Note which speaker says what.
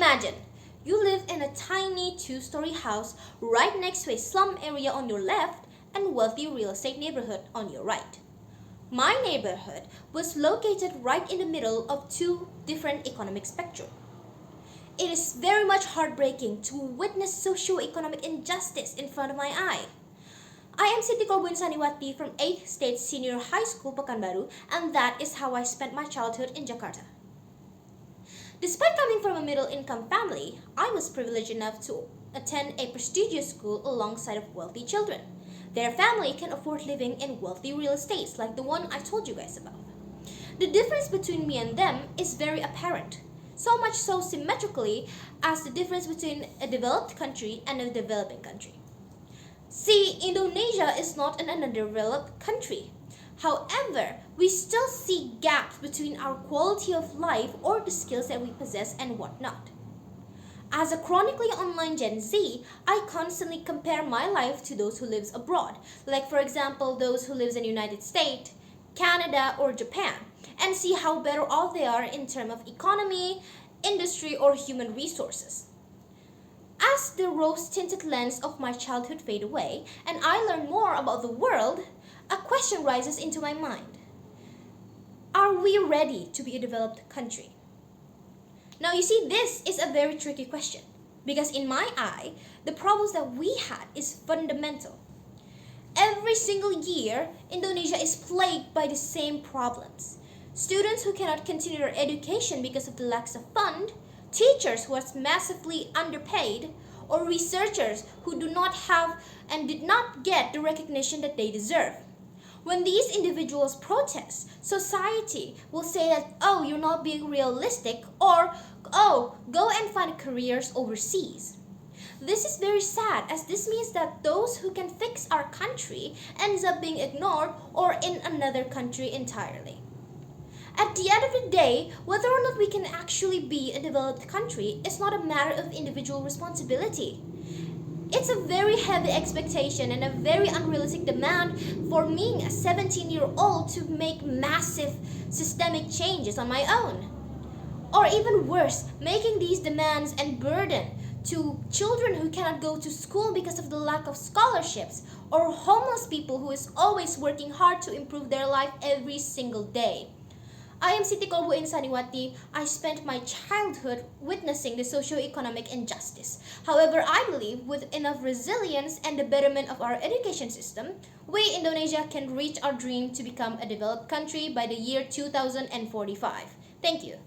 Speaker 1: Imagine, you live in a tiny two-story house right next to a slum area on your left and wealthy real estate neighborhood on your right. My neighborhood was located right in the middle of two different economic spectrum. It is very much heartbreaking to witness socio-economic injustice in front of my eye. I am Siti Qolbu Insaniwati from 8th State Senior High School, PEKANBARU, and that is how I spent my childhood in Jakarta. Despite coming from a middle-income family, I was privileged enough to attend a prestigious school alongside of wealthy children. Their family can afford living in wealthy real estates like the one I told you guys about. The difference between me and them is very apparent, so much so symmetrically as the difference between a developed country and a developing country. See, Indonesia is not an underdeveloped country. However, we still see gaps between our quality of life or the skills that we possess and whatnot. As a chronically online Gen Z, I constantly compare my life to those who lives abroad, like for example those who lives in the United States, Canada, or Japan, and see how better off they are in terms of economy, industry, or human resources. As the rose-tinted lens of my childhood fade away and I learn more about the world, a question rises into my mind. Are we ready to be a developed country? Now you see, this is a very tricky question because in my eye, the problems that we had is fundamental. Every single year, Indonesia is plagued by the same problems. Students who cannot continue their education because of the lack of funds, teachers who are massively underpaid, or researchers who do not have and did not get the recognition that they deserve. When these individuals protest, society will say that, oh, you're not being realistic, or, oh, go and find careers overseas. This is very sad, as this means that those who can fix our country ends up being ignored or in another country entirely. At the end of the day, whether or not we can actually be a developed country is not a matter of individual responsibility. It's a very heavy expectation and a very unrealistic demand for me, a 17-year-old, to make massive systemic changes on my own. Or even worse, making these demands and burden to children who cannot go to school because of the lack of scholarships, or homeless people who is always working hard to improve their life every single day. I am Siti Qolbu Insaniwati. I spent my childhood witnessing the socio-economic injustice. However, I believe with enough resilience and the betterment of our education system, we Indonesia can reach our dream to become a developed country by the year 2045. Thank you.